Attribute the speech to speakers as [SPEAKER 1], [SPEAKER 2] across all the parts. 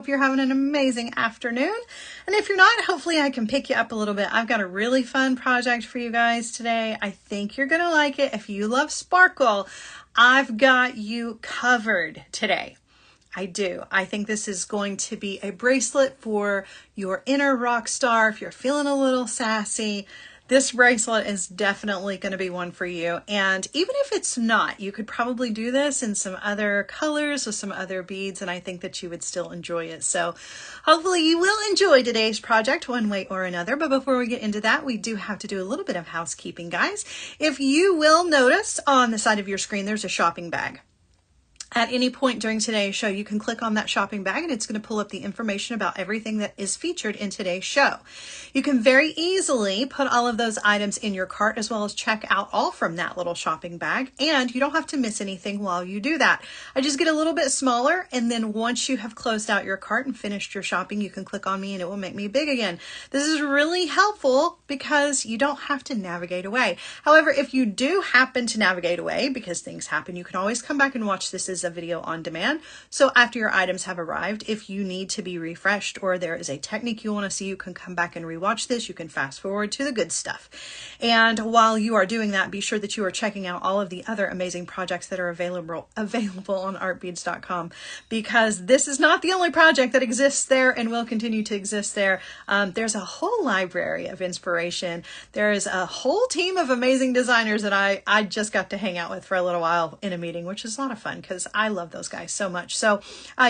[SPEAKER 1] Hope you're having an amazing afternoon. And if you're not, hopefully I can pick you up a little bit. I've got a really fun project for you guys today. I think you're going to like it. If you love sparkle, I've got you covered today. I do. I think this is going to be a bracelet for your inner rock star. If you're feeling a little sassy, this bracelet is definitely going to be one for you. And even if it's not, you could probably do this in some other colors with some other beads, and I think that you would still enjoy it. So hopefully you will enjoy today's project one way or another. But before we get into that, we do have to do a little bit of housekeeping, guys. If you will notice on the side of your screen, there's a shopping bag. At any point during today's show, you can click on that shopping bag and it's going to pull up the information about everything that is featured in today's show. You can very easily put all of those items in your cart as well as check out all from that little shopping bag, and you don't have to miss anything while you do that. I just get a little bit smaller, and then once you have closed out your cart and finished your shopping, you can click on me and it will make me big again. This is really helpful because you don't have to navigate away. However, if you do happen to navigate away because things happen, you can always come back and watch this as a video on demand. So after your items have arrived, if you need to be refreshed or there is a technique you want to see, you can come back and rewatch this. You can fast forward to the good stuff. And while you are doing that, be sure that you are checking out all of the other amazing projects that are available on artbeads.com, because this is not the only project that exists there and will continue to exist there. There's a whole library of inspiration. There is a whole team of amazing designers that I just got to hang out with for a little while in a meeting, which is a lot of fun because I love those guys so much. So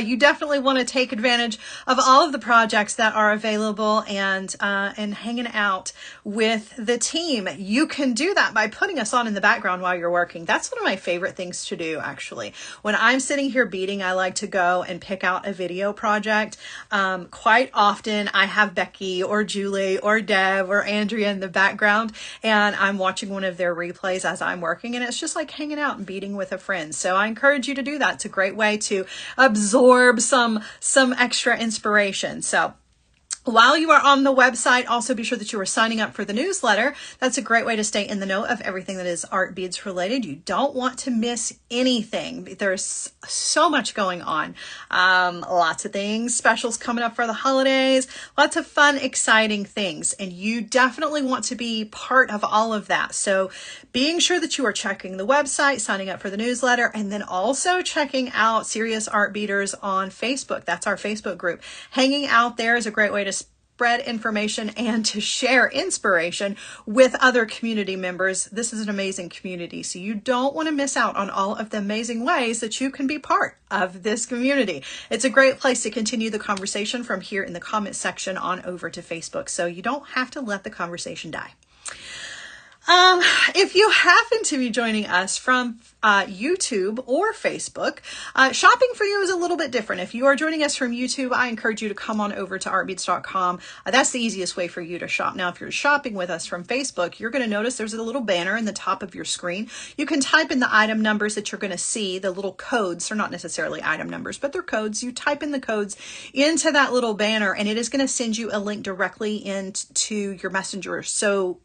[SPEAKER 1] you definitely want to take advantage of all of the projects that are available and hanging out with the team. You can do that by putting us on in the background while you're working. That's one of my favorite things to do, actually. When I'm sitting here beading, I like to go and pick out a video project. Quite often I have Becky or Julie or Deb or Andrea in the background, and I'm watching one of their replays as I'm working, and it's just like hanging out and beading with a friend. So I encourage you to do that. It's a great way to absorb some extra inspiration. So while you are on the website, also be sure that you are signing up for the newsletter. That's a great way to stay in the know of everything that is art beads related. You don't want to miss anything. There's so much going on. Lots of things, specials coming up for the holidays, lots of fun, exciting things. And you definitely want to be part of all of that. So being sure that you are checking the website, signing up for the newsletter, and then also checking out Serious Art Beaters on Facebook. That's our Facebook group. Hanging out there is a great way to spread information and to share inspiration with other community members. This is an amazing community, so you don't want to miss out on all of the amazing ways that you can be part of this community. It's a great place to continue the conversation from here in the comment section on over to Facebook, so you don't have to let the conversation die. If you happen to be joining us from YouTube or Facebook, shopping for you is a little bit different. If you are joining us from YouTube, I encourage you to come on over to artbeads.com. That's the easiest way for you to shop. Now, if you're shopping with us from Facebook, you're going to notice there's a little banner in the top of your screen. You can type in the item numbers that you're going to see, the little codes. They're not necessarily item numbers, but they're codes. You type in the codes into that little banner, and it is going to send you a link directly into your messenger,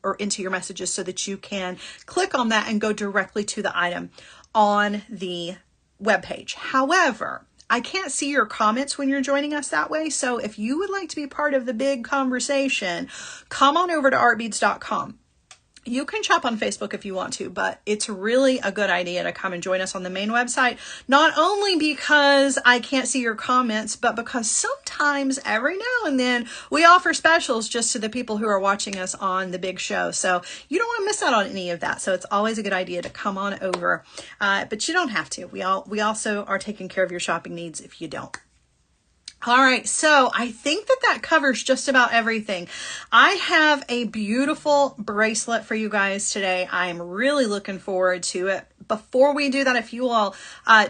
[SPEAKER 1] or into your messages, so that you can click on that and go directly to the item on the webpage. However, I can't see your comments when you're joining us that way. So if you would like to be part of the big conversation, come on over to artbeads.com. You can shop on Facebook if you want to, but it's really a good idea to come and join us on the main website, not only because I can't see your comments, but because sometimes every now and then we offer specials just to the people who are watching us on the big show. So you don't want to miss out on any of that. So it's always a good idea to come on over, but you don't have to. We also are taking care of your shopping needs if you don't. All right, so I think that covers just about everything. I have a beautiful bracelet for you guys today. I am really looking forward to it. Before we do that, if you all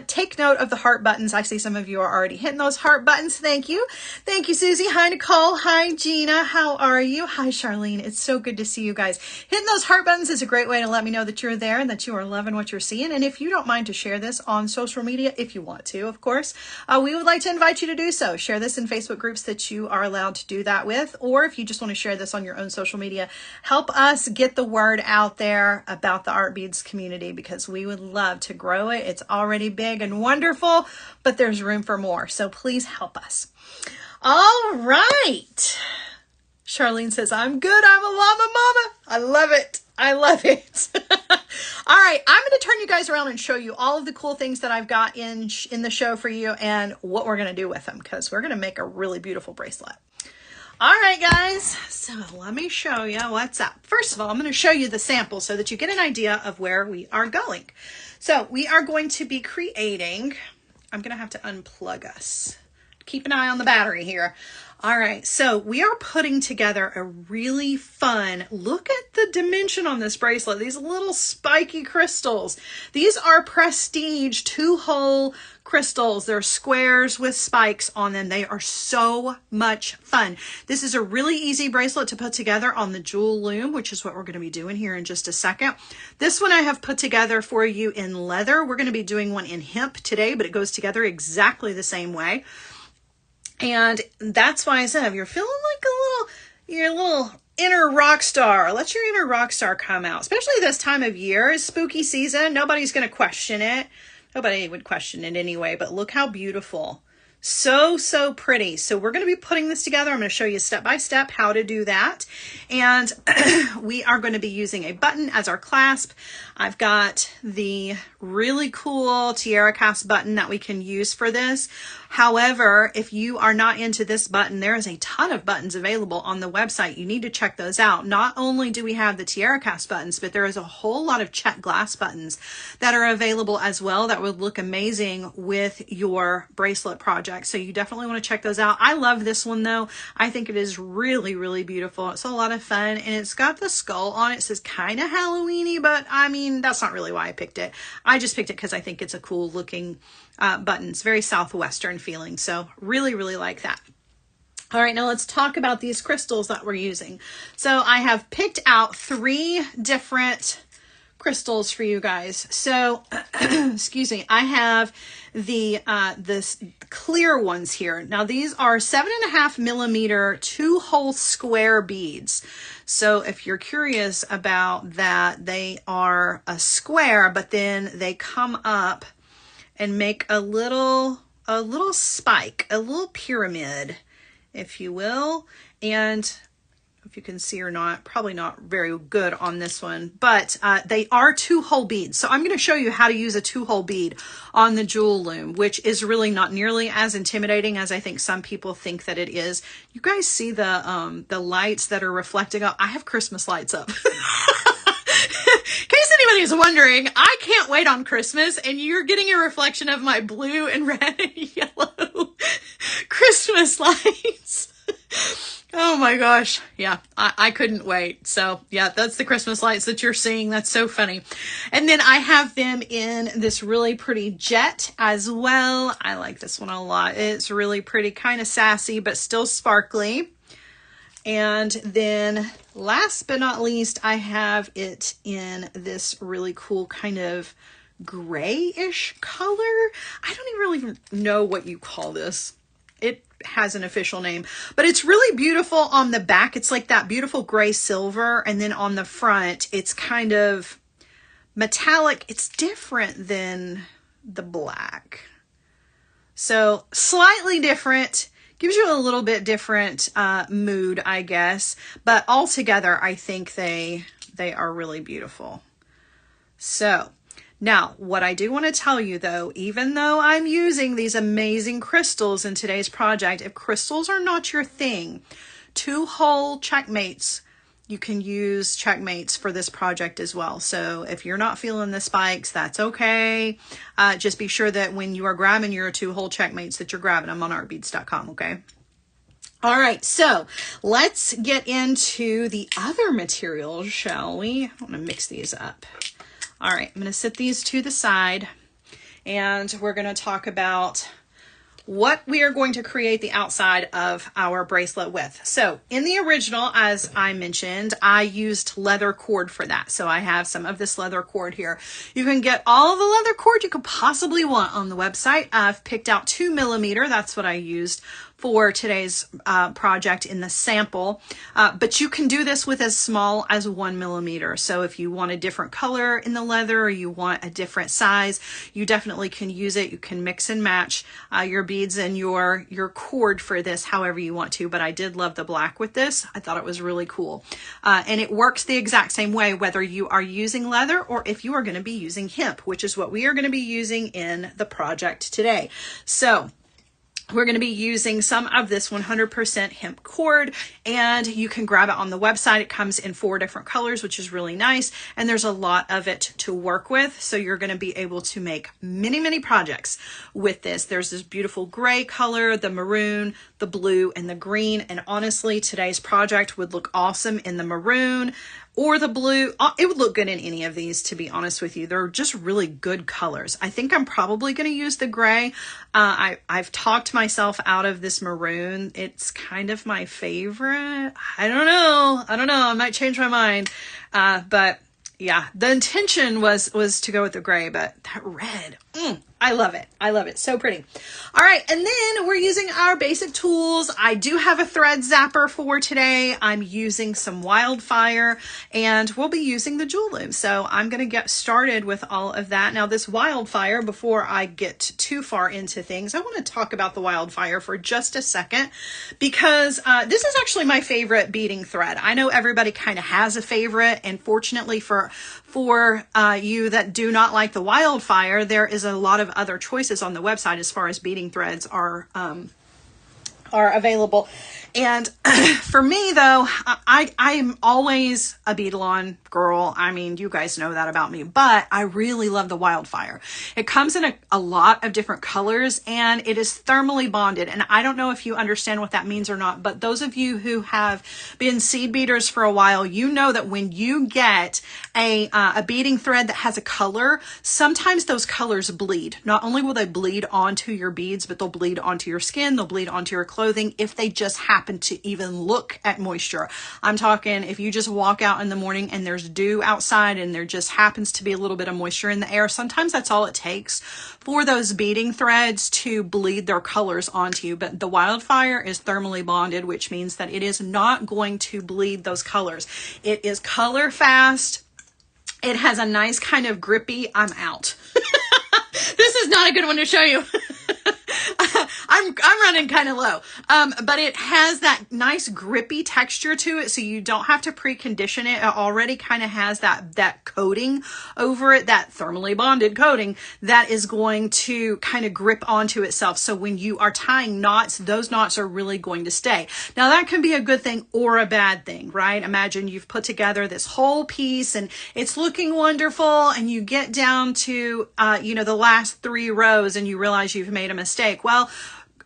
[SPEAKER 1] take note of the heart buttons. I see some of you are already hitting those heart buttons. Thank you. Thank you, Susie. Hi, Nicole. Hi, Gina. How are you? Hi, Charlene. It's so good to see you guys. Hitting those heart buttons is a great way to let me know that you're there and that you are loving what you're seeing. And if you don't mind to share this on social media, if you want to, of course, we would like to invite you to do so. share this in Facebook groups that you are allowed to do that with, or if you just want to share this on your own social media, help us get the word out there about the art beads community, because we would love to grow it. It's already big and wonderful, but there's room for more. So please help us. All right. Charlene says, I'm good. I'm a llama mama. I love it. I love it. All right. I'm going to turn you guys around and show you all of the cool things that I've got in the show for you and what we're going to do with them, because we're going to make a really beautiful bracelet. All right, guys. So let me show you what's up. First of all, I'm going to show you the sample so that you get an idea of where we are going. So we are going to be creating, I'm going to have to unplug us. Keep an eye on the battery here. All right, so we are putting together a really fun, look at the dimension on this bracelet, these little spiky crystals. These are prestige 2-hole crystals. They're squares with spikes on them. They are so much fun. This is a really easy bracelet to put together on the Jewel Loom, which is what we're going to be doing here in just a second. This one I have put together for you in leather. We're going to be doing one in hemp today, but it goes together exactly the same way. And that's why I said, if you're feeling like your little inner rock star, let your inner rock star come out, especially this time of year. It's spooky season. Nobody's going to question it. Nobody would question it anyway, but look how beautiful. So, so pretty. So we're going to be putting this together. I'm going to show you step by step how to do that. And we are going to be using a button as our clasp. I've got the really cool tiara cast button that we can use for this. However, if you are not into this button, there is a ton of buttons available on the website. You need to check those out. Not only do we have the tiara cast buttons, but there is a whole lot of check glass buttons that are available as well that would look amazing with your bracelet project. So you definitely want to check those out. I love this one though. I think it is really, really beautiful. It's a lot of fun, and it's got the skull on it. It says kind of Halloween-y, but I mean, that's not really why I picked it. I just picked it because I think it's a cool looking button. It's very Southwestern feeling. So really, really like that. All right, now let's talk about these crystals that we're using. So I have picked out 3 different crystals for you guys. So, excuse me, I have the this clear ones here. Now these are 7.5 millimeter 2-hole square beads. So if you're curious about that, they are a square, but then they come up and make a little spike, a little pyramid, if you will. And if you can see or not, probably not very good on this one, but they are 2-hole beads. So I'm going to show you how to use a 2-hole bead on the Jewel Loom, which is really not nearly as intimidating as I think some people think that it is. You guys see the lights that are reflecting up? I have Christmas lights up. In case anybody's wondering, I can't wait on Christmas, and you're getting a reflection of my blue and red and yellow Christmas lights. Oh my gosh. Yeah, I couldn't wait. So yeah, that's the Christmas lights that you're seeing. That's so funny. And then I have them in this really pretty jet as well. I like this one a lot. It's really pretty, kind of sassy, but still sparkly. And then last but not least, I have it in this really cool kind of grayish color. I don't really know what you call this. It has an official name, but it's really beautiful on the back. It's like that beautiful gray silver. And then on the front, it's kind of metallic. It's different than the black. So slightly different. Gives you a little bit different mood, I guess. But altogether, I think they are really beautiful. So now, what I do want to tell you though, even though I'm using these amazing crystals in today's project, if crystals are not your thing, 2-hole checkmates, you can use checkmates for this project as well. So if you're not feeling the spikes, that's okay. Just be sure that when you are grabbing your 2-hole checkmates that you're grabbing them on artbeads.com, okay? All right, so let's get into the other materials, shall we? I want to mix these up. All right, I'm going to set these to the side, and we're going to talk about what we are going to create the outside of our bracelet with. So in the original, as I mentioned, I used leather cord for that. So I have some of this leather cord here. You can get all the leather cord you could possibly want on the website. I've picked out 2 millimeter. That's what I used for today's project in the sample, but you can do this with as small as 1 millimeter. So if you want a different color in the leather or you want a different size, you definitely can use it. You can mix and match your beads and your cord for this however you want to, but I did love the black with this. I thought it was really cool. And it works the exact same way whether you are using leather or if you are going to be using hemp, which is what we are going to be using in the project today. So we're going to be using some of this 100% hemp cord, and you can grab it on the website. It comes in 4 different colors, which is really nice, and there's a lot of it to work with. So you're going to be able to make many, many projects with this. There's this beautiful gray color, the maroon, the blue, and the green. And honestly, today's project would look awesome in the maroon or the blue. It would look good in any of these, to be honest with you. They're just really good colors. I think I'm probably going to use the gray. I've talked myself out of this maroon. It's kind of my favorite. I don't know. I might change my mind. But yeah, the intention was to go with the gray, but that red, I love it. I love it. So pretty. All right. And then we're using our basic tools. I do have a thread zapper for today. I'm using some wildfire, and we'll be using the Jewel Loom. So I'm going to get started with all of that. Now this wildfire, before I get too far into things, I want to talk about the wildfire for just a second, because this is actually my favorite beading thread. I know everybody kind of has a favorite, and fortunately for you that do not like the wildfire, there is a lot of other choices on the website as far as beading threads are available. And for me though, I'm always a bead-along girl. I mean, you guys know that about me, but I really love the wildfire. It comes in a lot of different colors, and it is thermally bonded. And I don't know if you understand what that means or not, but those of you who have been seed beaters for a while, you know that when you get a beading thread that has a color, sometimes those colors bleed. Not only will they bleed onto your beads, but they'll bleed onto your skin, they'll bleed onto your clothing if they just happen to even look at moisture. I'm talking if you just walk out in the morning and there's dew outside and there just happens to be a little bit of moisture in the air, sometimes that's all it takes for those beading threads to bleed their colors onto you. But the wildfire is thermally bonded, which means that it is not going to bleed those colors. It is color fast. It has a nice kind of grippy, I'm out. This is not a good one to show you. I'm running kind of low, but it has that nice grippy texture to it, so you don't have to precondition it. It already kind of has that coating over it, that thermally bonded coating that is going to kind of grip onto itself. So when you are tying knots, those knots are really going to stay. Now that can be a good thing or a bad thing, right? Imagine you've put together this whole piece and it's looking wonderful, and you get down to the last 3 rows and you realize you've made a mistake. Well,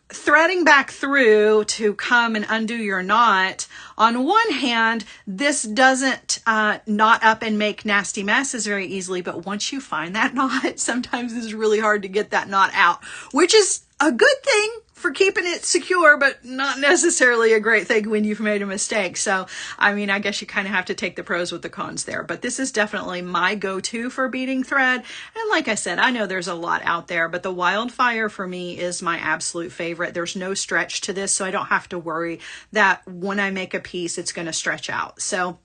[SPEAKER 1] threading back through to come and undo your knot, on one hand, this doesn't knot up and make nasty messes very easily, but once you find that knot, sometimes it's really hard to get that knot out, which is a good thing for keeping it secure, but not necessarily a great thing when you've made a mistake. So, I mean, I guess you kind of have to take the pros with the cons there, but this is definitely my go-to for beading thread. And like I said, I know there's a lot out there, but the wildfire for me is my absolute favorite. There's no stretch to this, so I don't have to worry that when I make a piece, it's going to stretch out. So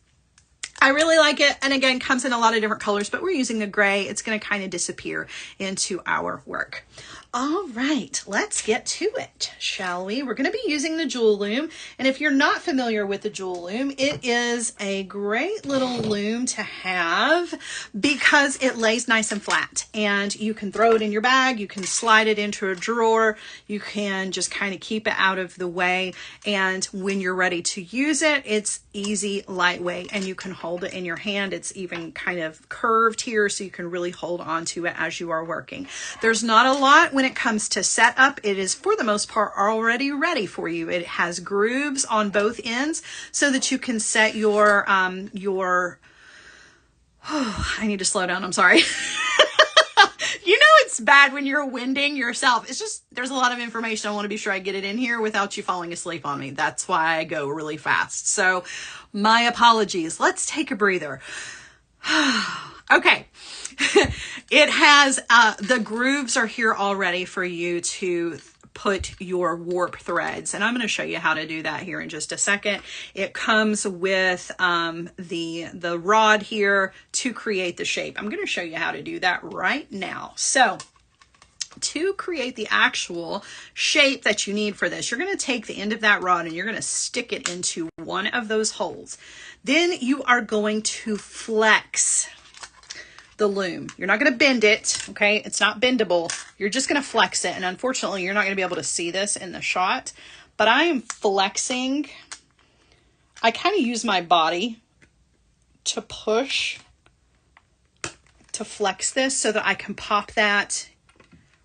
[SPEAKER 1] I really like it. And again, comes in a lot of different colors, but we're using the gray. It's going to kind of disappear into our work. All right, let's get to it, shall we? We're going to be using the Jewel Loom. And if you're not familiar with the Jewel Loom, it is a great little loom to have because it lays nice and flat. And you can throw it in your bag. You can slide it into a drawer. You can just kind of keep it out of the way. And when you're ready to use it, it's easy, lightweight, and you can hold it in your hand. It's even kind of curved here, so you can really hold on to it as you are working. There's not a lot when it comes to setup. It is for the most part already ready for you. It has grooves on both ends so that you can set your I need to slow down, I'm sorry. You know it's bad when you're winding yourself. It's just, there's a lot of information. I want to be sure I get it in here without you falling asleep on me. That's why I go really fast. So my apologies. Let's take a breather. Okay. It has, the grooves are here already for you to put your warp threads. And I'm going to show you how to do that here in just a second. It comes with the rod here to create the shape. I'm going to show you how to do that right now. So to create the actual shape that you need for this, you're going to take the end of that rod and you're going to stick it into one of those holes. Then you are going to flex the loom. You're not going to bend it, okay? It's not bendable. You're just going to flex it. And unfortunately, you're not going to be able to see this in the shot, but I am flexing. I kind of use my body to push, to flex this so that I can pop that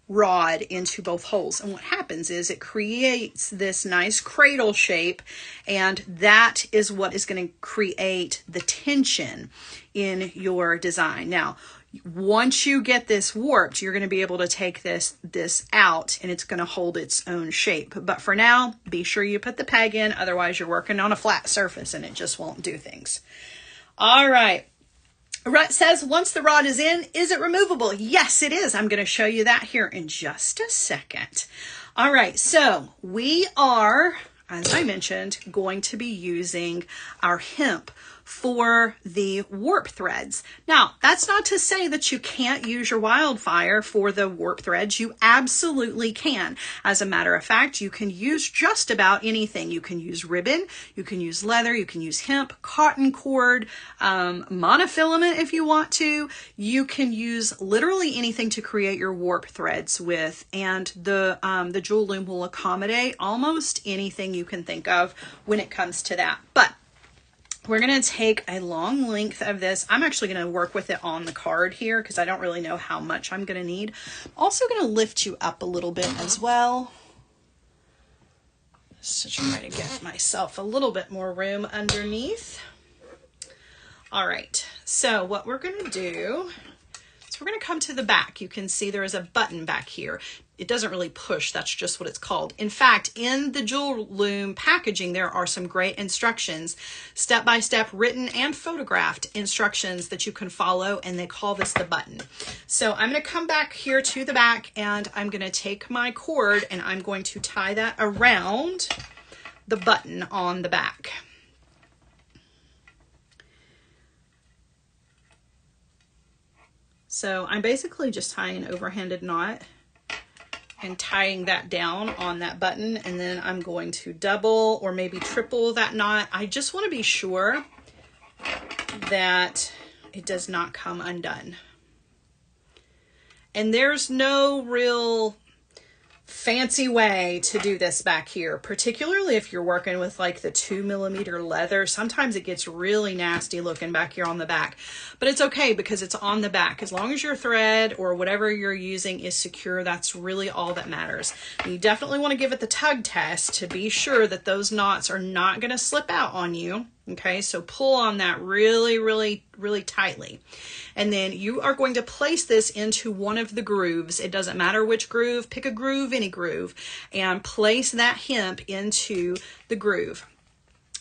[SPEAKER 1] rod into both holes. And what happens is it creates this nice cradle shape, and that is what is going to create the tension in your design. Now, once you get this warped, you're going to be able to take this out and it's going to hold its own shape. But for now, be sure you put the peg in, otherwise you're working on a flat surface and it just won't do things. All right. It says, once the rod is in, is it removable? Yes, it is. I'm going to show you that here in just a second. All right, so we are, as I mentioned, going to be using our hemp for the warp threads. Now, that's not to say that you can't use your wildfire for the warp threads. You absolutely can. As a matter of fact, you can use just about anything. You can use ribbon, you can use leather, you can use hemp, cotton cord, monofilament if you want to. You can use literally anything to create your warp threads with, and the Jewel Loom will accommodate almost anything you can think of when it comes to that. But we're going to take a long length of this. I'm actually going to work with it on the card here because I don't really know how much I'm going to need. I'm also going to lift you up a little bit as well, just to try to get myself a little bit more room underneath. All right, so what we're going to do is we're going to come to the back. You can see there is a button back here. It doesn't really push, that's just what it's called. In fact, in the Jewel Loom packaging, there are some great instructions, step-by-step written and photographed instructions that you can follow, and they call this the button. So I'm gonna come back here to the back, and I'm gonna take my cord and I'm going to tie that around the button on the back. So I'm basically just tying an overhanded knot and tying that down on that button, and then I'm going to double or maybe triple that knot. I just want to be sure that it does not come undone. And there's no real fancy way to do this back here, particularly if you're working with like the 2mm leather. Sometimes it gets really nasty looking back here on the back, but it's okay because it's on the back. As long as your thread or whatever you're using is secure, that's really all that matters. And you definitely want to give it the tug test to be sure that those knots are not going to slip out on you. Okay, so pull on that really, really, really tightly. And then you are going to place this into one of the grooves. It doesn't matter which groove, pick a groove, any groove, and place that hemp into the groove.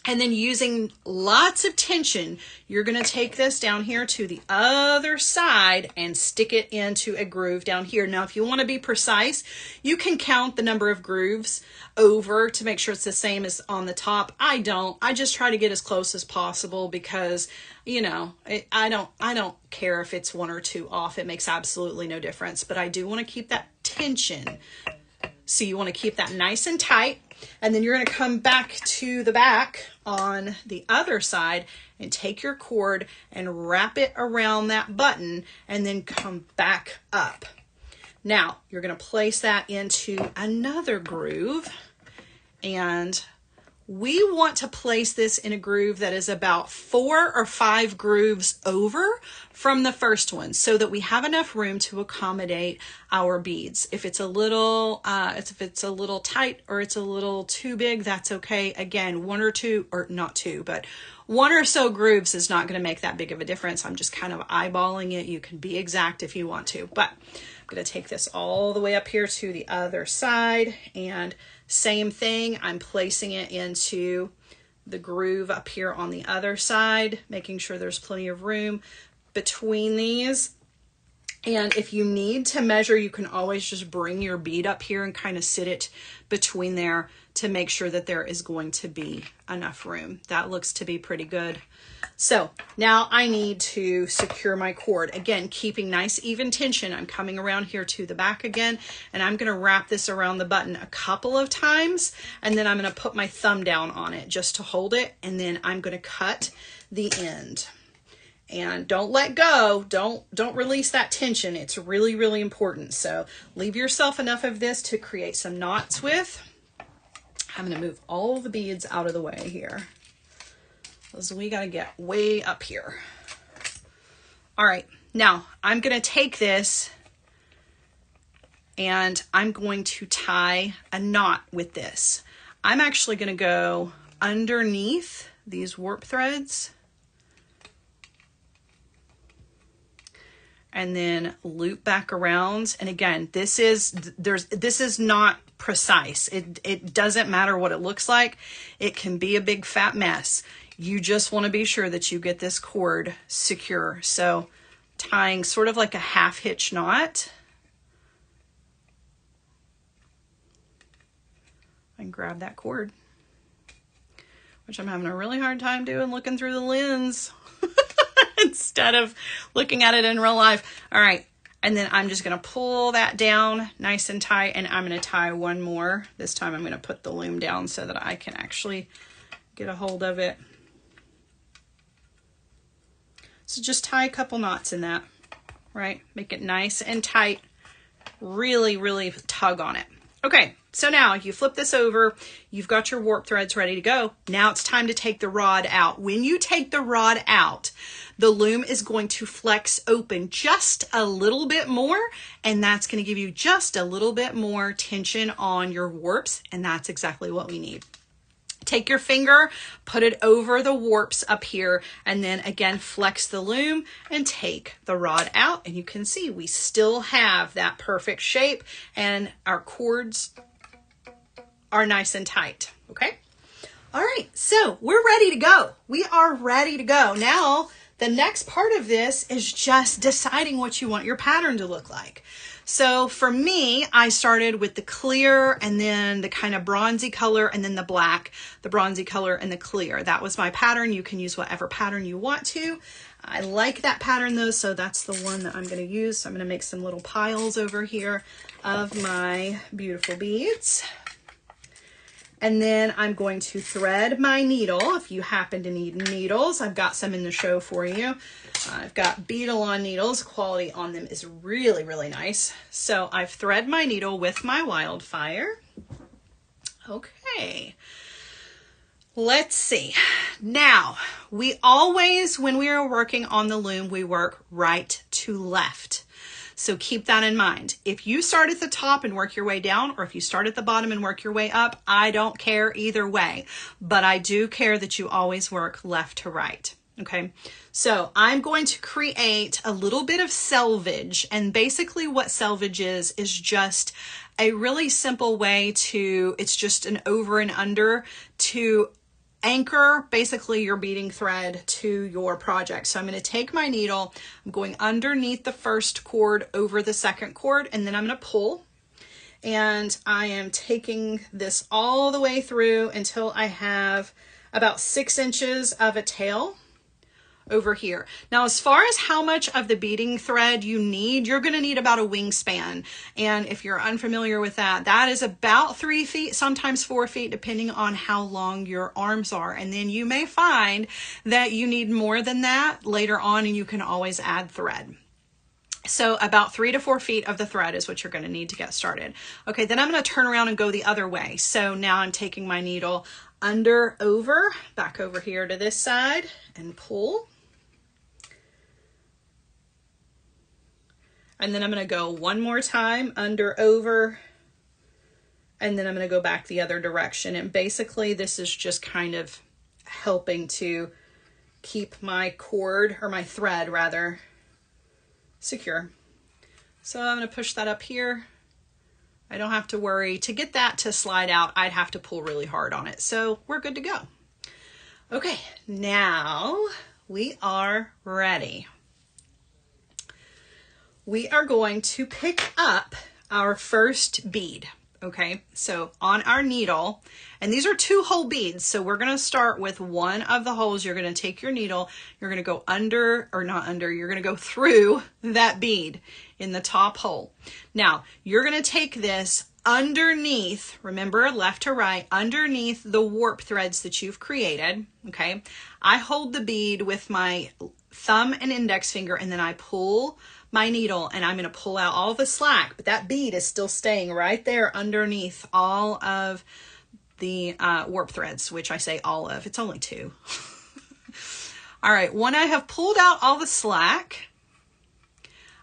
[SPEAKER 1] And then using lots of tension, you're going to take this down here to the other side and stick it into a groove down here. Now, if you want to be precise, you can count the number of grooves over to make sure it's the same as on the top. I don't. I just try to get as close as possible because, you know, I don't care if it's one or two off. It makes absolutely no difference. But I do want to keep that tension. So you want to keep that nice and tight. And then you're going to come back to the back on the other side and take your cord and wrap it around that button and then come back up. Now you're going to place that into another groove, and we want to place this in a groove that is about 4 or 5 grooves over from the first one so that we have enough room to accommodate our beads. If it's a little tight or it's a little too big, that's okay. Again, 1 or 2, or not 2, but 1 or so grooves is not going to make that big of a difference. I'm just kind of eyeballing it. You can be exact if you want to, but I'm going to take this all the way up here to the other side, and same thing, I'm placing it into the groove up here on the other side, making sure there's plenty of room between these. And if you need to measure, you can always just bring your bead up here and kind of sit it between there to make sure that there is going to be enough room. That looks to be pretty good. So now I need to secure my cord. Again, keeping nice even tension. I'm coming around here to the back again, and I'm gonna wrap this around the button a couple of times, and then I'm gonna put my thumb down on it just to hold it, and then I'm gonna cut the end. And don't let go. Don't release that tension. It's really, really important. So leave yourself enough of this to create some knots with. I'm going to move all the beads out of the way here, because we got to get way up here. All right. Now I'm going to take this and I'm going to tie a knot with this. I'm actually going to go underneath these warp threads and then loop back around. And again, this is not precise. It doesn't matter what it looks like. It can be a big fat mess. You just want to be sure that you get this cord secure. So tying sort of like a half hitch knot. And grab that cord, which I'm having a really hard time doing looking through the lens. Instead of looking at it in real life. All right. And then I'm just going to pull that down nice and tight, and I'm going to tie one more. This time I'm going to put the loom down so that I can actually get a hold of it. So just tie a couple knots in that, right? Make it nice and tight. Really, really tug on it. Okay. So now you flip this over, you've got your warp threads ready to go. Now it's time to take the rod out. When you take the rod out, the loom is going to flex open just a little bit more, and that's going to give you just a little bit more tension on your warps, and that's exactly what we need. Take your finger, put it over the warps up here, and then again flex the loom and take the rod out, and you can see we still have that perfect shape, and our cords are nice and tight. Okay. All right. So we're ready to go. We are ready to go. Now, the next part of this is just deciding what you want your pattern to look like. So for me, I started with the clear and then the kind of bronzy color and then the black, the bronzy color and the clear. That was my pattern. You can use whatever pattern you want to. I like that pattern though, so that's the one that I'm going to use. So I'm going to make some little piles over here of my beautiful beads. And then I'm going to thread my needle. If you happen to need needles, I've got some in the show for you. I've got bead-along needles. Quality on them is really, really nice. So I've thread my needle with my wildfire. Okay. Let's see. Now, we always, when we are working on the loom, we work right to left. So keep that in mind. If you start at the top and work your way down, or if you start at the bottom and work your way up, I don't care either way, but I do care that you always work left to right. Okay, so I'm going to create a little bit of selvage, and basically what selvage is just a really simple way to, it's just an over and under to anchor basically your beading thread to your project. So I'm going to take my needle, I'm going underneath the first cord over the second cord, and then I'm going to pull, and I am taking this all the way through until I have about 6 inches of a tail over here. Now, as far as how much of the beading thread you need, you're going to need about a wingspan. And if you're unfamiliar with that, that is about 3 feet, sometimes 4 feet, depending on how long your arms are. And then you may find that you need more than that later on, and you can always add thread. So about 3 to 4 feet of the thread is what you're going to need to get started. Okay, then I'm going to turn around and go the other way. So now I'm taking my needle under, over, back over here to this side, and pull. And then I'm going to go one more time, under, over, and then I'm going to go back the other direction. And basically this is just kind of helping to keep my cord, or my thread rather, secure. So I'm going to push that up here. I don't have to worry. To get that to slide out, I'd have to pull really hard on it. So we're good to go. Okay, now we are ready. we are going to pick up our first bead. Okay, so on our needle, and these are 2-hole beads, so we're going to start with one of the holes. You're going to take your needle, you're going to go under, or not under, you're going to go through that bead in the top hole. Now, you're going to take this underneath, remember, left to right, underneath the warp threads that you've created, okay? I hold the bead with my thumb and index finger, and then I pull my needle, and I'm going to pull out all the slack, but that bead is still staying right there underneath all of the warp threads, which I say all of, it's only 2. All right, when I have pulled out all the slack,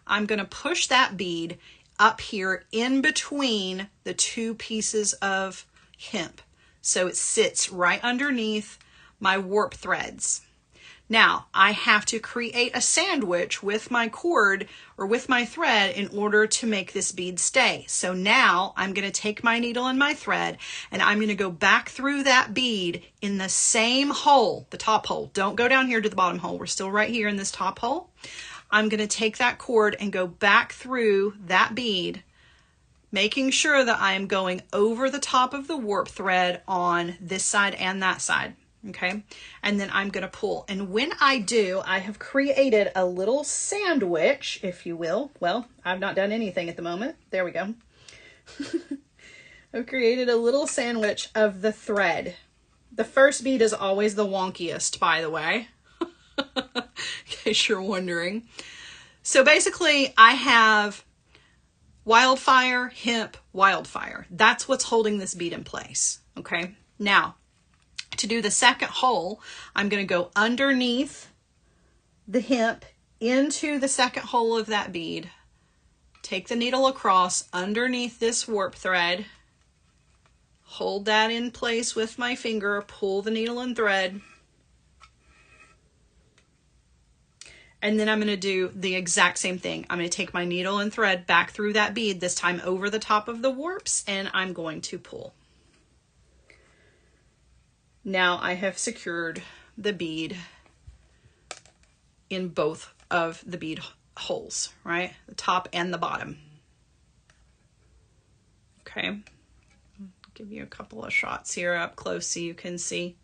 [SPEAKER 1] I'm going to push that bead up here in between the 2 pieces of hemp. So it sits right underneath my warp threads. Now, I have to create a sandwich with my cord or with my thread in order to make this bead stay. So now I'm going to take my needle and my thread, and I'm going to go back through that bead in the same hole, the top hole. Don't go down here to the bottom hole. We're still right here in this top hole. I'm going to take that cord and go back through that bead, making sure that I am going over the top of the warp thread on this side and that side. Okay, and then I'm going to pull. And when I do, I have created a little sandwich, if you will. Well, I've not done anything at the moment. There we go. I've created a little sandwich of the thread. The first bead is always the wonkiest, by the way, in case you're wondering. So basically, I have wildfire, hemp, wildfire. That's what's holding this bead in place. Okay, now, to do the second hole, I'm going to go underneath the hemp into the second hole of that bead, take the needle across underneath this warp thread, hold that in place with my finger, pull the needle and thread, and then I'm going to do the exact same thing. I'm going to take my needle and thread back through that bead, this time over the top of the warps, and I'm going to pull. Now I have secured the bead in both of the bead holes, right? The top and the bottom. Okay, I'll give you a couple of shots here up close so you can see.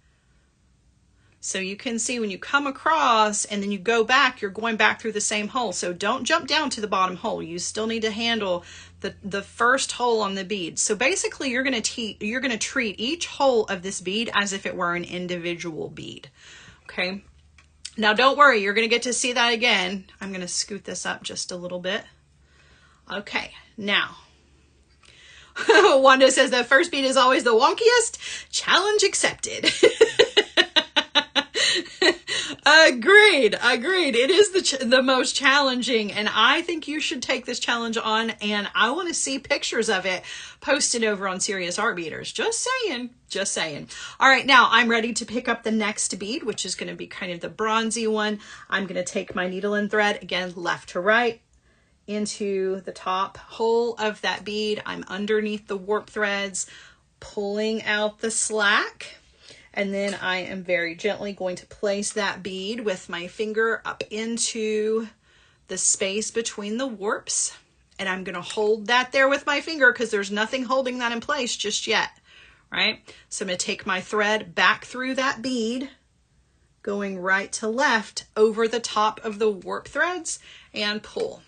[SPEAKER 1] So you can see when you come across and then you go back, you're going back through the same hole. So don't jump down to the bottom hole. You still need to handle the first hole on the bead. So basically you're going to treat each hole of this bead as if it were an individual bead. Okay. Now don't worry, you're going to get to see that again. I'm going to scoot this up just a little bit. Okay. Now, Wanda says the first bead is always the wonkiest. Challenge accepted. Agreed. It is the most challenging, and I think you should take this challenge on, and I want to see pictures of it posted over on Serious Art Beaters. Just saying. All right, now I'm ready to pick up the next bead, which is going to be kind of the bronzy one. I'm going to take my needle and thread, again, left to right, into the top hole of that bead. I'm underneath the warp threads, pulling out the slack. And then I am very gently going to place that bead with my finger up into the space between the warps. And I'm going to hold that there with my finger because there's nothing holding that in place just yet, right? So I'm going to take my thread back through that bead, going right to left over the top of the warp threads and pull.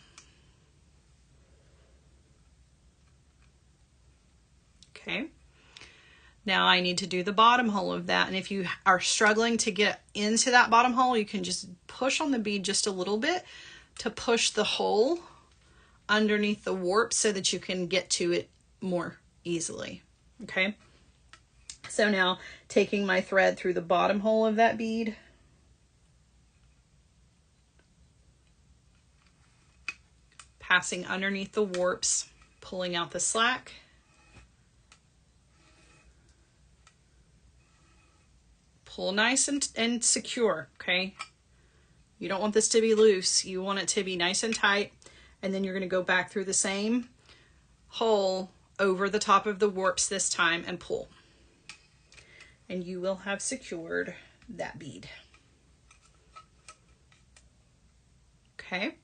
[SPEAKER 1] Okay. Now I need to do the bottom hole of that. And if you are struggling to get into that bottom hole, you can just push on the bead just a little bit to push the hole underneath the warp so that you can get to it more easily. Okay. So now taking my thread through the bottom hole of that bead, passing underneath the warps, pulling out the slack, pull nice and secure, okay? You don't want this to be loose. You want it to be nice and tight. And then you're going to go back through the same hole over the top of the warps this time and pull. And you will have secured that bead. Okay.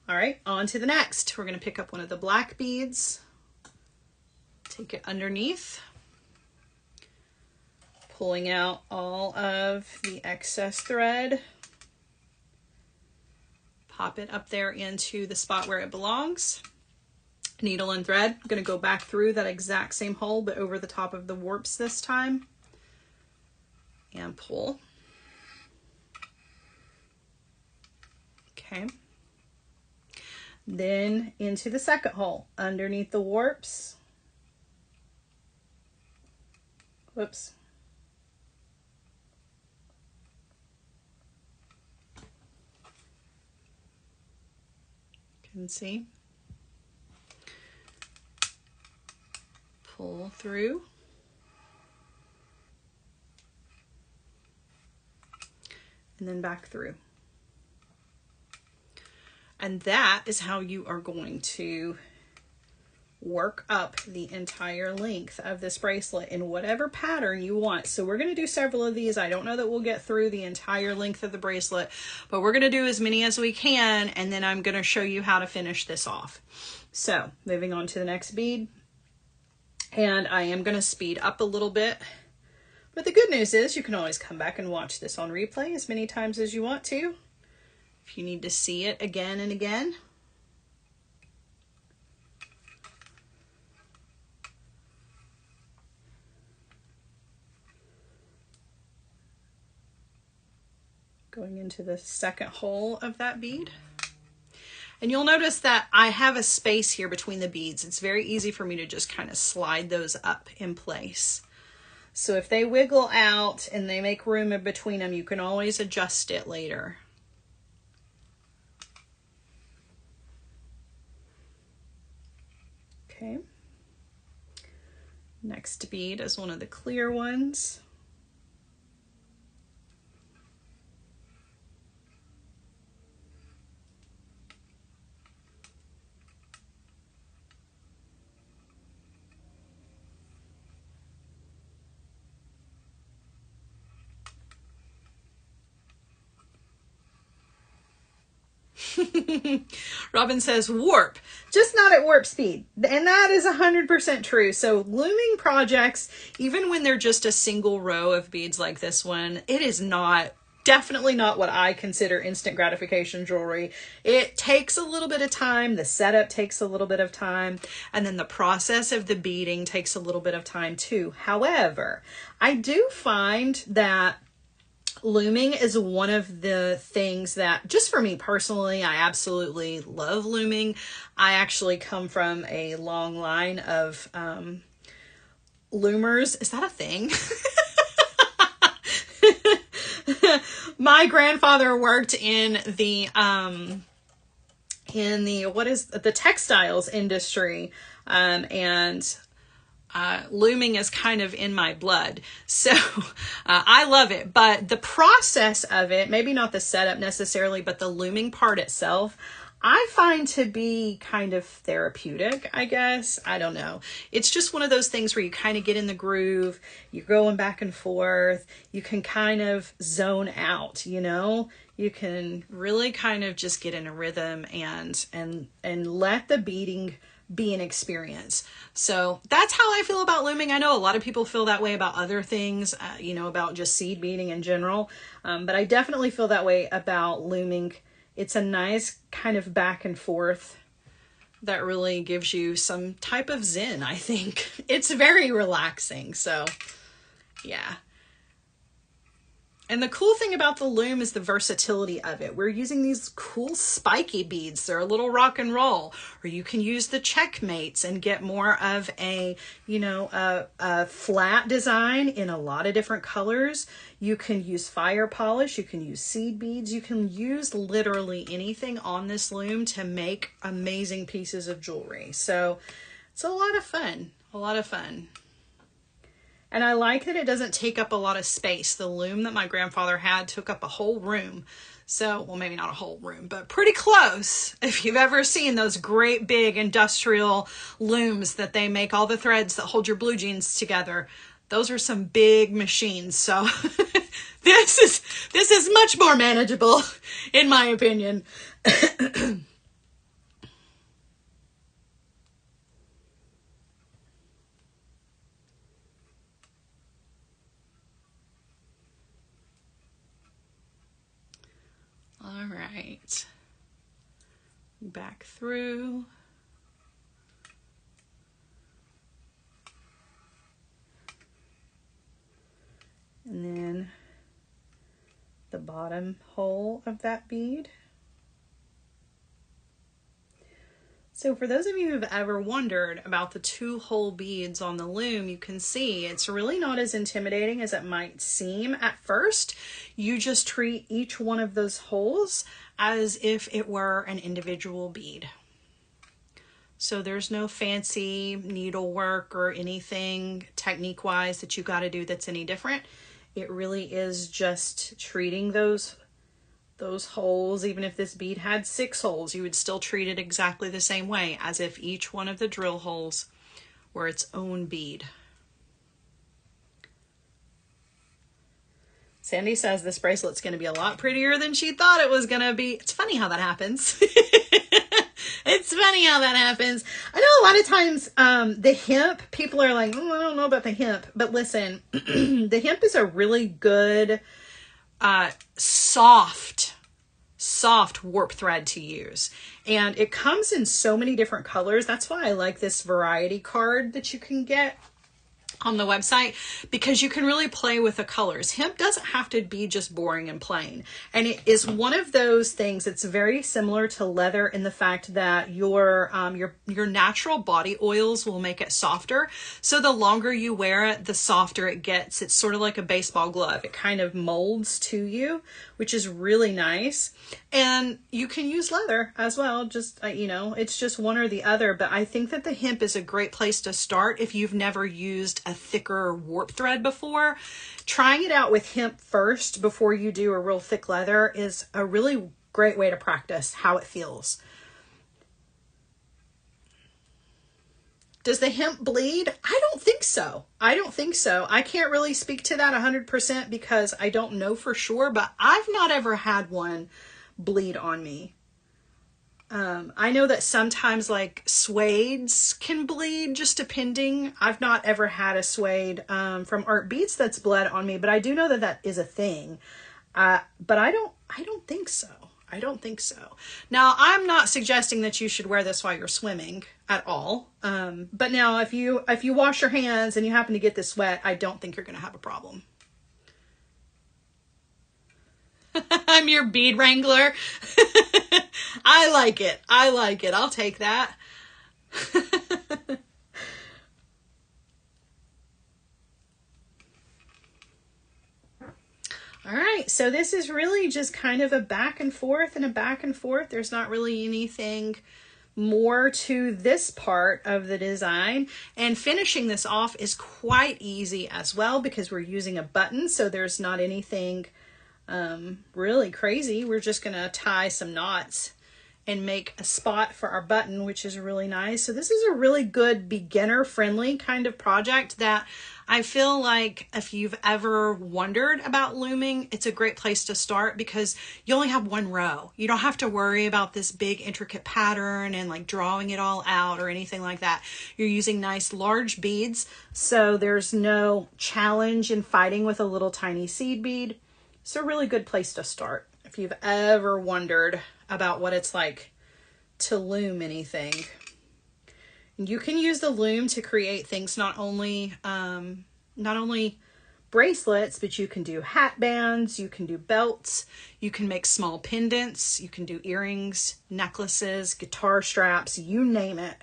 [SPEAKER 1] All right, on to the next. We're going to pick up one of the black beads, take it underneath, pulling out all of the excess thread, pop it up there into the spot where it belongs. Needle and thread. I'm going to go back through that exact same hole, but over the top of the warps this time, and pull. Okay. Then into the second hole, underneath the warps. Whoops. Can see. Pull through. And then back through. And that is how you are going to work up the entire length of this bracelet in whatever pattern you want. So we're going to do several of these. I don't know that we'll get through the entire length of the bracelet, but we're going to do as many as we can, and then I'm going to show you how to finish this off. So moving on to the next bead, and I am going to speed up a little bit, but the good news is you can always come back and watch this on replay as many times as you want to, if you need to see it again and again. Going into the second hole of that bead. And you'll notice that I have a space here between the beads. It's very easy for me to just kind of slide those up in place. So if they wiggle out and they make room in between them, you can always adjust it later. Okay. Next bead is one of the clear ones. Robin says warp, just not at warp speed. And that is 100% true. So looming projects, even when they're just a single row of beads like this one, it is not, definitely not what I consider instant gratification jewelry. It takes a little bit of time. The setup takes a little bit of time. And then the process of the beading takes a little bit of time too. However, I do find that looming is one of the things that, just for me personally, I absolutely love looming. I actually come from a long line of loomers. Is that a thing? My grandfather worked in the what is the textiles industry, and looming is kind of in my blood. So I love it, but the process of it, maybe not the setup necessarily, but the looming part itself, I find to be kind of therapeutic, I guess. I don't know. It's just one of those things where you kind of get in the groove, you're going back and forth, you can kind of zone out, you know? You can really kind of just get in a rhythm and let the beading be an experience. So that's how I feel about looming. I know a lot of people feel that way about other things, you know, about just seed beading in general. But I definitely feel that way about looming. It's a nice kind of back and forth that really gives you some type of zen, I think. It's very relaxing. So yeah. And the cool thing about the loom is the versatility of it. We're using these cool spiky beads. They're a little rock and roll. Or you can use the checkmates and get more of a, you know, a flat design in a lot of different colors. You can use fire polish. You can use seed beads. You can use literally anything on this loom to make amazing pieces of jewelry. So it's a lot of fun. A lot of fun. And I like that it doesn't take up a lot of space. The loom that my grandfather had took up a whole room. So, well, maybe not a whole room, but pretty close. If you've ever seen those great big industrial looms that they make all the threads that hold your blue jeans together, those are some big machines. So this is much more manageable, in my opinion. right. Back through. And then the bottom hole of that bead. So for those of you who've ever wondered about the 2-hole beads on the loom, you can see it's really not as intimidating as it might seem at first. You just treat each one of those holes as if it were an individual bead. So there's no fancy needlework or anything technique-wise that you got to do that's any different. It really is just treating those holes. Even if this bead had 6 holes, you would still treat it exactly the same way, as if each one of the drill holes were its own bead. Sandy says this bracelet's going to be a lot prettier than she thought it was going to be. It's funny how that happens. It's funny how that happens. I know a lot of times the hemp, people are like, oh, I don't know about the hemp. But listen, the hemp is a really good, soft warp thread to use. And it comes in so many different colors. That's why I like this variety card that you can get on the website, because you can really play with the colors. Hemp doesn't have to be just boring and plain. And it is one of those things that's very similar to leather in the fact that your natural body oils will make it softer. So the longer you wear it, the softer it gets. It's sort of like a baseball glove. It kind of molds to you, which is really nice. And you can use leather as well. Just, you know, it's just one or the other. But I think that the hemp is a great place to start if you've never used a thicker warp thread before. Trying it out with hemp first before you do a real thick leather is a really great way to practice how it feels. Does the hemp bleed? I don't think so. I don't think so. I can't really speak to that 100% because I don't know for sure, but I've not ever had one bleed on me. I know that sometimes like suedes can bleed, just depending. I've not ever had a suede from Art Beats that's bled on me, but I do know that that is a thing. But I don't think so. I don't think so. Now, I'm not suggesting that you should wear this while you're swimming at all. But now if you wash your hands and you happen to get this wet, I don't think you're going to have a problem. I'm your bead wrangler. I like it. I like it. I'll take that. All right, so this is really just kind of a back and forth and a back and forth. There's not really anything more to this part of the design. And finishing this off is quite easy as well because we're using a button, so there's not anything really crazy. We're just going to tie some knots and make a spot for our button, which is really nice. So this is a really good beginner friendly kind of project that I feel like if you've ever wondered about looming, it's a great place to start because you only have one row. You don't have to worry about this big intricate pattern and like drawing it all out or anything like that. You're using nice large beads, so there's no challenge in fighting with a little tiny seed bead. It's a really good place to start if you've ever wondered about what it's like to loom anything. And you can use the loom to create things not only bracelets, but you can do hat bands, you can do belts, you can make small pendants, you can do earrings, necklaces, guitar straps, you name it.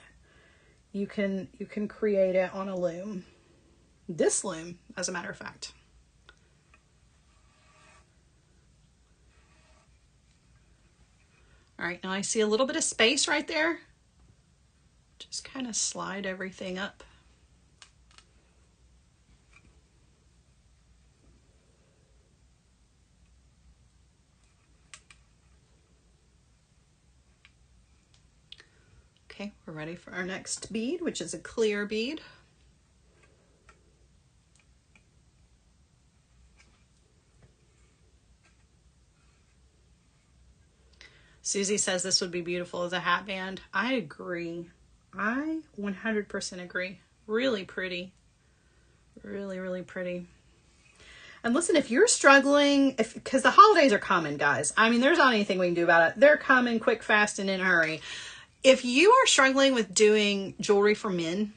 [SPEAKER 1] You can create it on a loom. This loom, as a matter of fact. All right, now I see a little bit of space right there. Just kind of slide everything up. Okay, we're ready for our next bead, which is a clear bead. Susie says this would be beautiful as a hat band. I agree. I 100% agree. Really pretty. Really, really pretty. And listen, if you're struggling, because the holidays are coming, guys. I mean, there's not anything we can do about it. They're coming quick, fast, and in a hurry. If you are struggling with doing jewelry for men,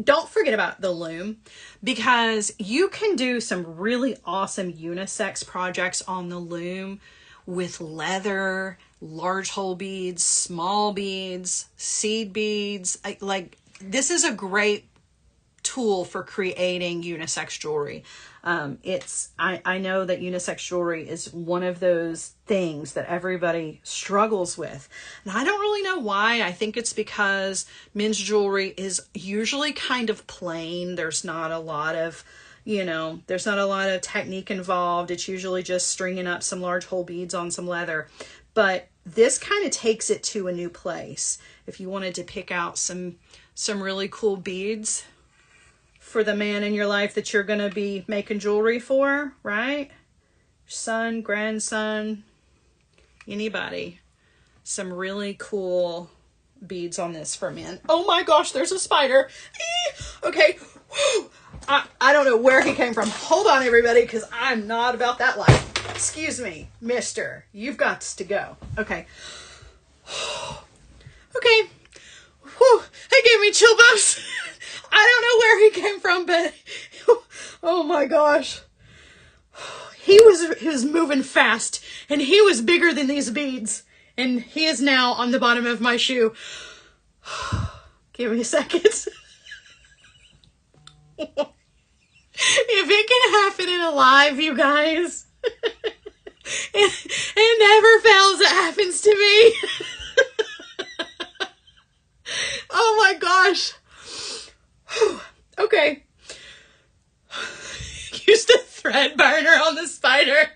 [SPEAKER 1] don't forget about the loom, because you can do some really awesome unisex projects on the loom with leather, large hole beads, small beads, seed beads. Like, this is a great tool for creating unisex jewelry. I know that unisex jewelry is one of those things that everybody struggles with. And I don't really know why. I think it's because men's jewelry is usually kind of plain. There's not a lot of, there's not a lot of technique involved. It's usually just stringing up some large hole beads on some leather. But this kind of takes it to a new place. If you wanted to pick out some really cool beads for the man in your life that you're going to be making jewelry for, right? Son, grandson, anybody. Some really cool beads on this for men. Oh my gosh, there's a spider. Okay. I don't know where he came from. Hold on, everybody, because I'm not about that life. Excuse me, mister. You've got to go. Okay. Okay. Whew. That gave me chill bumps. I don't know where he came from, but oh my gosh. He was moving fast, and he was bigger than these beads, and he is now on the bottom of my shoe. Give me a second. If it can happen in a live, you guys, it never fails. It happens to me. Oh my gosh. Okay. Used a thread burner on the spider.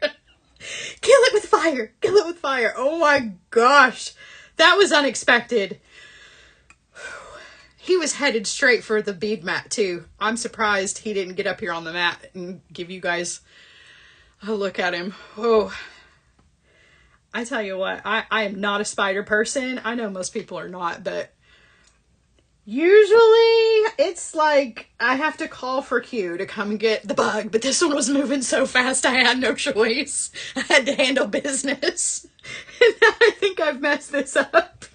[SPEAKER 1] Kill it with fire. Kill it with fire. Oh my gosh. That was unexpected. He was headed straight for the bead mat too. I'm surprised he didn't get up here on the mat and give you guys a look at him. Oh, I tell you what, I am not a spider person. I know most people are not, but usually it's like I have to call for Q to come and get the bug, but this one was moving so fast I had no choice. I had to handle business. And now I think I've messed this up.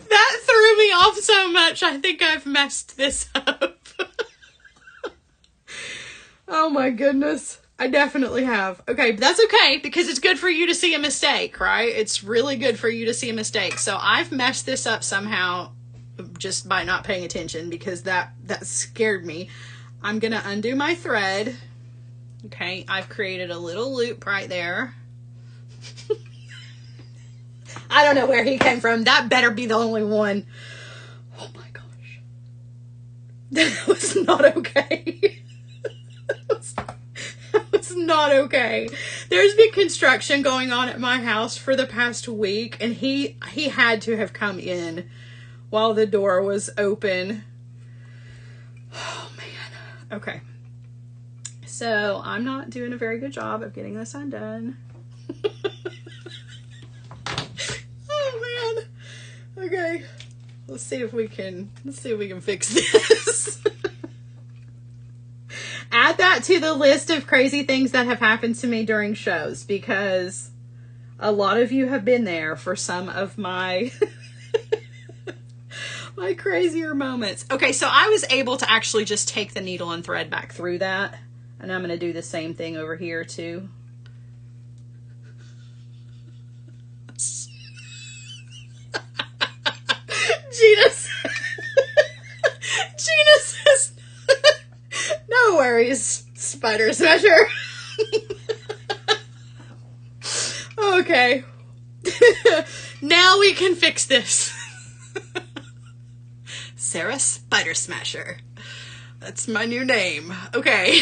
[SPEAKER 1] That threw me off so much. I think I've messed this up. Oh my goodness. I definitely have. Okay, but that's okay, because it's good for you to see a mistake, right? It's really good for you to see a mistake. So I've messed this up somehow just by not paying attention, because that scared me. I'm going to undo my thread. Okay, I've created a little loop right there. I don't know where he came from. That better be the only one. Oh my gosh. That was not okay. That was not okay. There's been construction going on at my house for the past week, and he had to have come in while the door was open. Oh man. Okay. So I'm not doing a very good job of getting this undone. Oh man. Okay. Let's see if we can fix this. Add that to the list of crazy things that have happened to me during shows, because a lot of you have been there for some of my my crazier moments. Okay, so I was able to actually just take the needle and thread back through that, and I'm going to do the same thing over here too. Gina says, no worries, spider smasher. Okay. Now we can fix this. Sara Spider Smasher. That's my new name. Okay.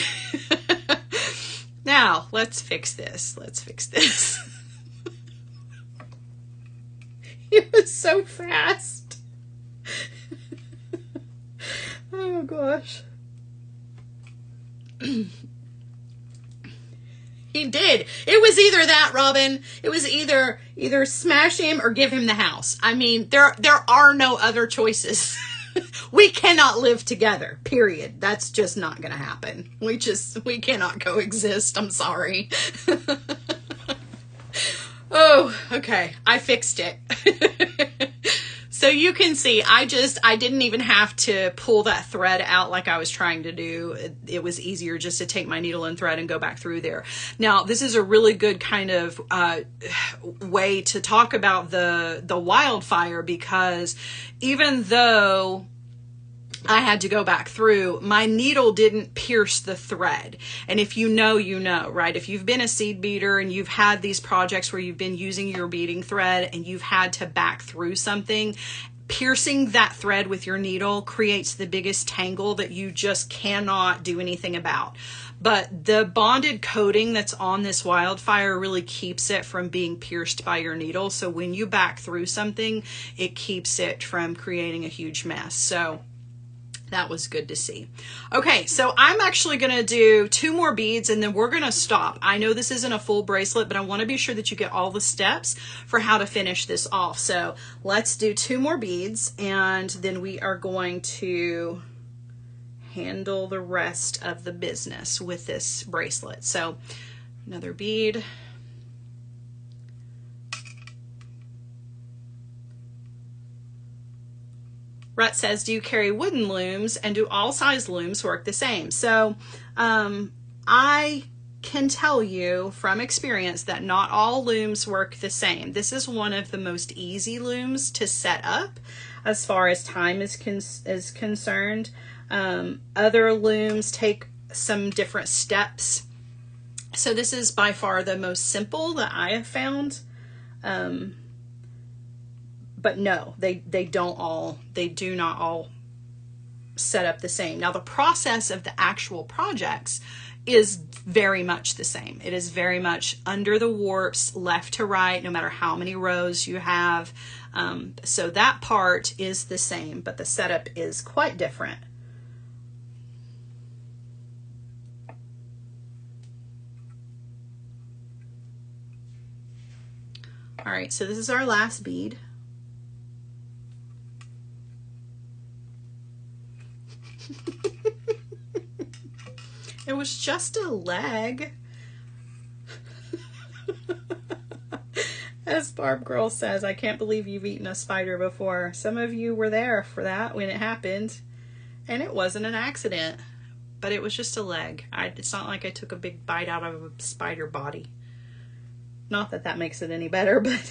[SPEAKER 1] Now, let's fix this. Let's fix this. It was so fast. Oh gosh. He did. It was either that, Robin. It was either smash him or give him the house. I mean, there are no other choices. We cannot live together, period. That's just not going to happen. We cannot coexist. I'm sorry. Oh, okay. I fixed it. So you can see, I didn't even have to pull that thread out like I was trying to do. It was easier just to take my needle and thread and go back through there. Now, this is a really good kind of way to talk about the wildfire, because even though I had to go back through, my needle didn't pierce the thread. And if you know, you know, right? If you've been a seed beater and you've had these projects where you've been using your beading thread and you've had to back through something, piercing that thread with your needle creates the biggest tangle that you just cannot do anything about. But the bonded coating that's on this wildfire really keeps it from being pierced by your needle. So when you back through something, it keeps it from creating a huge mess. So that was good to see. Okay, so I'm actually going to do 2 more beads and then we're going to stop. I know this isn't a full bracelet, but I want to be sure that you get all the steps for how to finish this off. So let's do 2 more beads and then we are going to handle the rest of the business with this bracelet. So another bead. Rhett says, do you carry wooden looms, and do all size looms work the same? So I can tell you from experience that not all looms work the same. This is one of the most easy looms to set up as far as time is concerned. Other looms take some different steps. So this is by far the most simple that I have found. But no, they do not all set up the same. Now the process of the actual projects is very much the same. It is very much under the warps, left to right, no matter how many rows you have. So that part is the same, but the setup is quite different. All right, so this is our last bead. It was just a leg. As Barb Girl says, I can't believe you've eaten a spider before. Some of you were there for that when it happened. And it wasn't an accident, but it was just a leg. It's not like I took a big bite out of a spider body. Not that that makes it any better, but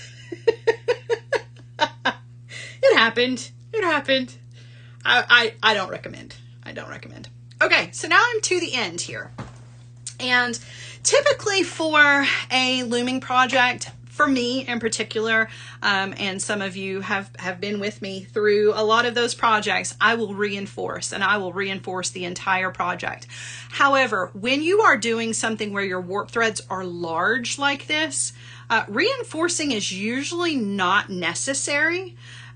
[SPEAKER 1] it happened. It happened. I don't recommend. I don't recommend. Okay, so now I'm to the end here. And typically for a looming project, for me in particular, and some of you have been with me through a lot of those projects, I will reinforce, and I will reinforce the entire project. However, when you are doing something where your warp threads are large like this, reinforcing is usually not necessary,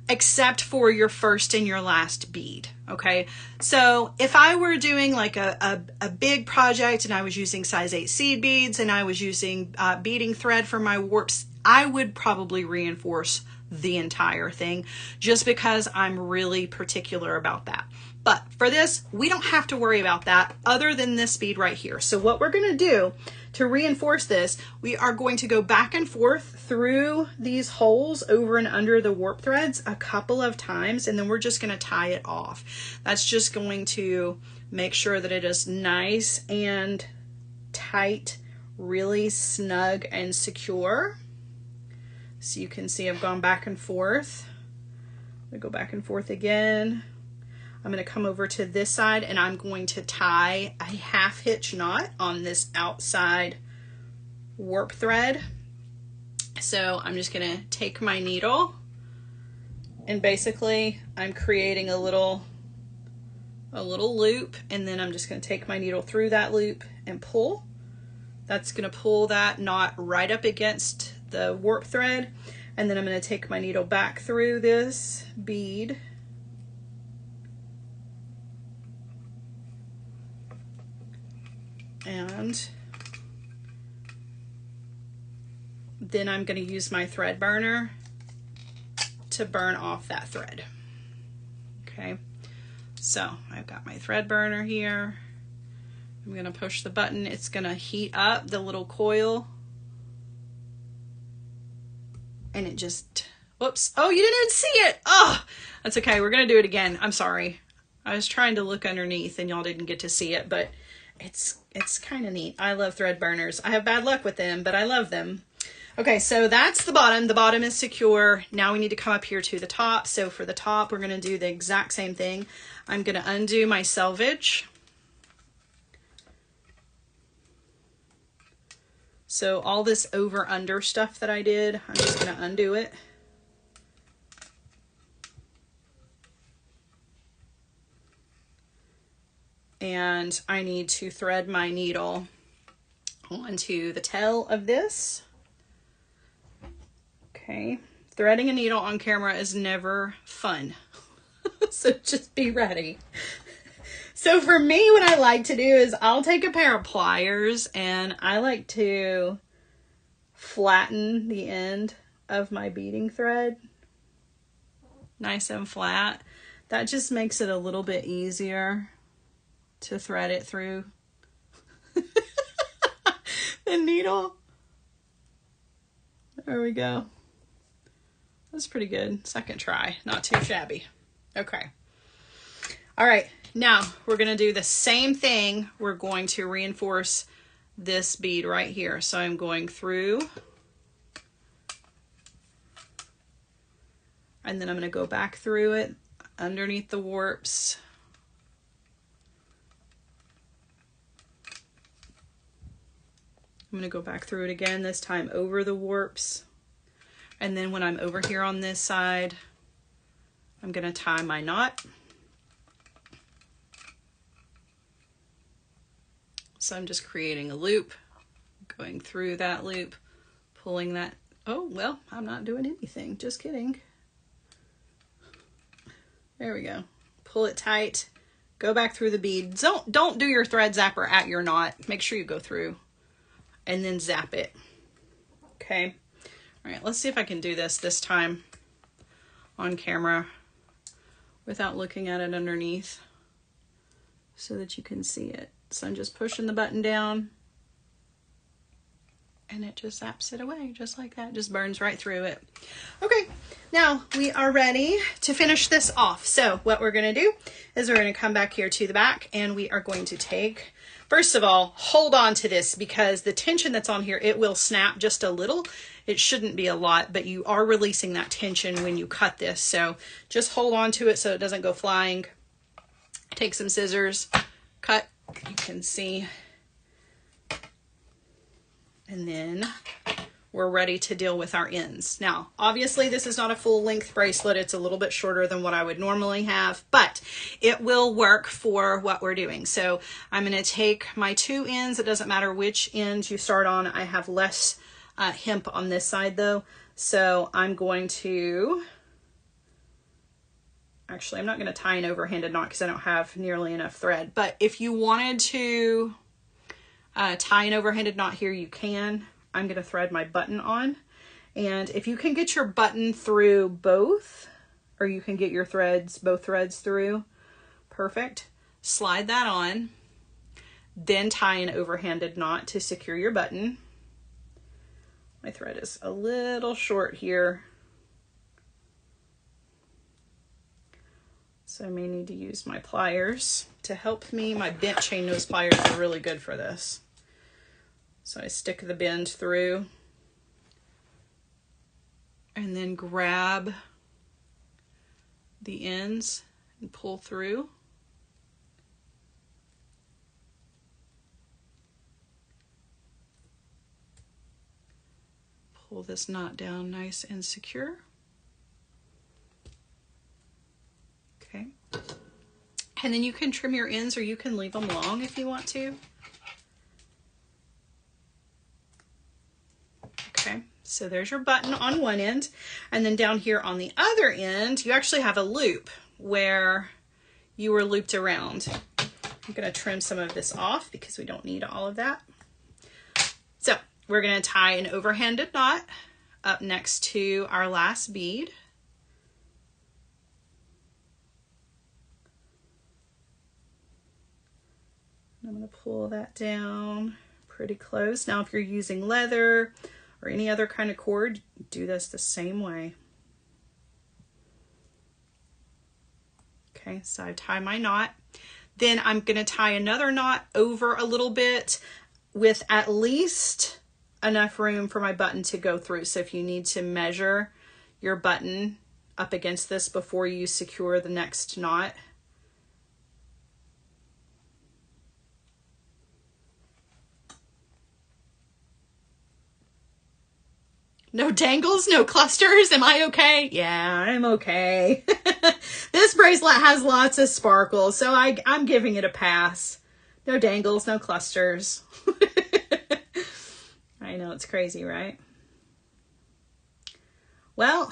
[SPEAKER 1] except for your first and your last bead. Okay, so if I were doing like a big project and I was using size 8 seed beads and I was using beading thread for my warps, I would probably reinforce the entire thing just because I'm really particular about that. But for this, we don't have to worry about that other than this bead right here. So what we're going to do to reinforce this, we are going to go back and forth through these holes over and under the warp threads a couple of times, and then we're just going to tie it off. That's just going to make sure that it is nice and tight, really snug and secure. So you can see I've gone back and forth. I go back and forth again. I'm going to come over to this side and I'm going to tie a half hitch knot on this outside warp thread. So I'm just going to take my needle and basically I'm creating a little loop, and then I'm just going to take my needle through that loop and pull. That's going to pull that knot right up against the warp thread, and then I'm going to take my needle back through this bead and then I'm going to use my thread burner to burn off that thread. Okay, So I've got my thread burner here. I'm going to push the button. It's going to heat up the little coil. And it just, whoops. Oh, you didn't even see it. Oh, that's okay. We're going to do it again. I'm sorry. I was trying to look underneath and y'all didn't get to see it, but it's kind of neat. I love thread burners. I have bad luck with them, but I love them. Okay, so that's the bottom. The bottom is secure. Now we need to come up here to the top. So for the top, we're going to do the exact same thing. I'm going to undo my selvage. So all this over under stuff that I did, I'm just going to undo it. And I need to thread my needle onto the tail of this. Okay, threading a needle on camera is never fun. So just be ready. So for me, what I like to do is I'll take a pair of pliers and I like to flatten the end of my beading thread. Nice and flat. That just makes it a little bit easier to thread it through the needle. There we go. That's pretty good. Second try, not too shabby. Okay. All right, now we're gonna do the same thing. We're going to reinforce this bead right here. So I'm going through, and then I'm gonna go back through it underneath the warps. I'm going to go back through it again, this time over the warps. And then when I'm over here on this side, I'm going to tie my knot. So I'm just creating a loop, going through that loop, pulling that. Oh, well, I'm not doing anything. Just kidding. There we go. Pull it tight. Go back through the bead. Don't do your thread zapper at your knot. Make sure you go through. And then zap it. Okay. All right, let's see if I can do this time on camera without looking at it underneath so that you can see it. So I'm just pushing the button down and it just zaps it away just like that. Just burns right through it. Okay, now we are ready to finish this off. So what we're gonna do is we're gonna come back here to the back and we are going to take, first of all, hold on to this because the tension that's on here, it will snap just a little. It shouldn't be a lot, but you are releasing that tension when you cut this. So just hold on to it so it doesn't go flying. Take some scissors, cut, you can see. And then we're ready to deal with our ends. Now, obviously this is not a full length bracelet. It's a little bit shorter than what I would normally have, but it will work for what we're doing. So I'm going to take my two ends. It doesn't matter which end you start on. I have less hemp on this side though. So I'm going to, actually, I'm not going to tie an overhanded knot because I don't have nearly enough thread. But if you wanted to tie an overhanded knot here, you can. I'm going to thread my button on. And if you can get your button through both, or you can get your threads, both threads through, perfect. Slide that on, then tie an overhanded knot to secure your button. My thread is a little short here, so I may need to use my pliers to help me. My bent chain nose pliers are really good for this. So I stick the bend through and then grab the ends and pull through. Pull this knot down nice and secure. Okay. And then you can trim your ends or you can leave them long if you want to. Okay, so there's your button on one end. And then down here on the other end, you actually have a loop where you were looped around. I'm going to trim some of this off because we don't need all of that. So we're going to tie an overhanded knot up next to our last bead. I'm going to pull that down pretty close. Now, if you're using leather or any other kind of cord, do this the same way. Okay, so I tie my knot. Then I'm going to tie another knot over a little bit with at least enough room for my button to go through. So if you need to measure your button up against this before you secure the next knot. No dangles, no clusters. Am I okay? Yeah, I'm okay. This bracelet has lots of sparkles, so I'm giving it a pass. No dangles, no clusters. I know, it's crazy, right? Well,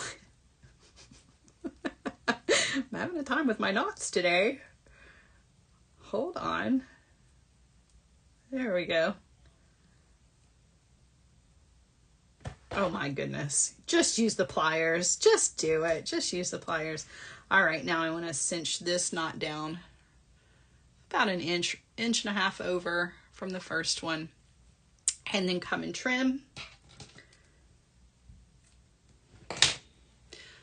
[SPEAKER 1] I'm having a time with my knots today. Hold on. There we go. Oh my goodness. Just use the pliers. Just do it. Just use the pliers. All right, now I want to cinch this knot down about an inch and a half over from the first one, and then come and trim.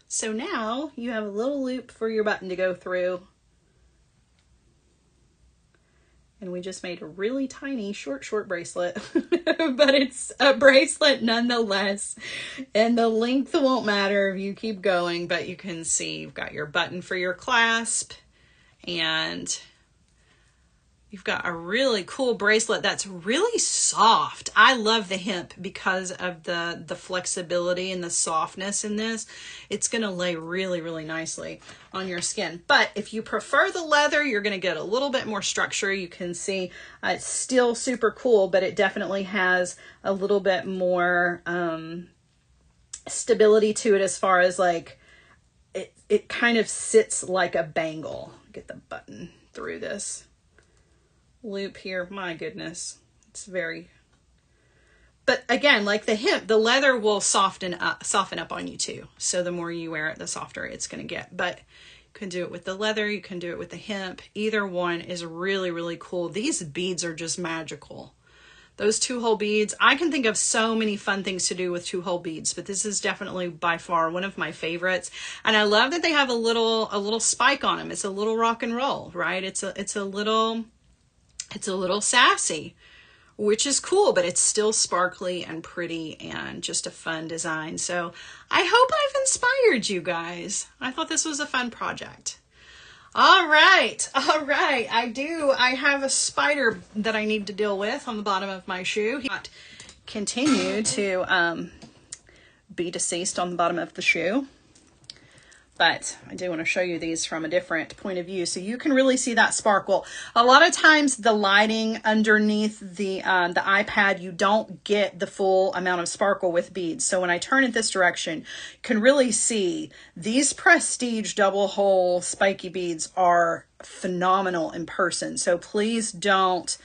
[SPEAKER 1] So now you have a little loop for your button to go through. And we just made a really tiny short bracelet, but it's a bracelet nonetheless. And the length won't matter if you keep going, but you can see you've got your button for your clasp, and you've got a really cool bracelet that's really soft. I love the hemp because of the flexibility and the softness in this. It's going to lay really, really nicely on your skin. But if you prefer the leather, you're going to get a little bit more structure. You can see it's still super cool, but it definitely has a little bit more stability to it, as far as like it kind of sits like a bangle. Get the button through this loop here. My goodness, it's very, but again, like the hemp, the leather will soften up on you too. So the more you wear it, the softer it's going to get. But you can do it with the leather, you can do it with the hemp. Either one is really, really cool. These beads are just magical. Those 2-hole beads, I can think of so many fun things to do with 2-hole beads, but this is definitely by far one of my favorites. And I love that they have a little spike on them. It's a little rock and roll, right? It's a little sassy, which is cool, but it's still sparkly and pretty and just a fun design. So I hope I've inspired you guys. I thought this was a fun project. All right. I have a spider that I need to deal with on the bottom of my shoe. He might continue to be deceased on the bottom of the shoe. But I do want to show you these from a different point of view so you can really see that sparkle. A lot of times the lighting underneath the iPad, you don't get the full amount of sparkle with beads. So when I turn it this direction, you can really see these Prestige double hole spiky beads are phenomenal in person. So please don't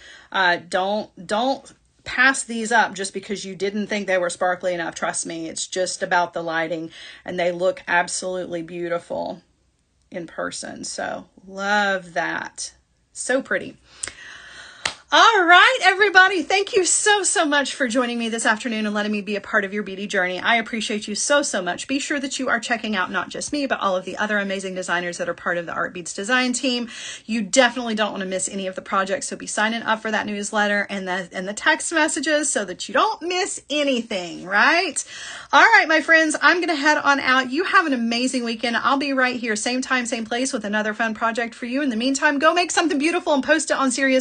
[SPEAKER 1] pass these up just because you didn't think they were sparkly enough. Trust me, it's just about the lighting, and they look absolutely beautiful in person. So love that. So pretty. All right, everybody. Thank you so much for joining me this afternoon and letting me be a part of your beadie journey. I appreciate you so much. Be sure that you are checking out not just me, but all of the other amazing designers that are part of the Art Beads design team. You definitely don't want to miss any of the projects, so be signing up for that newsletter and the text messages so that you don't miss anything, right? All right, my friends, I'm going to head on out. You have an amazing weekend. I'll be right here, same time, same place, with another fun project for you. In the meantime, go make something beautiful and post it on Serious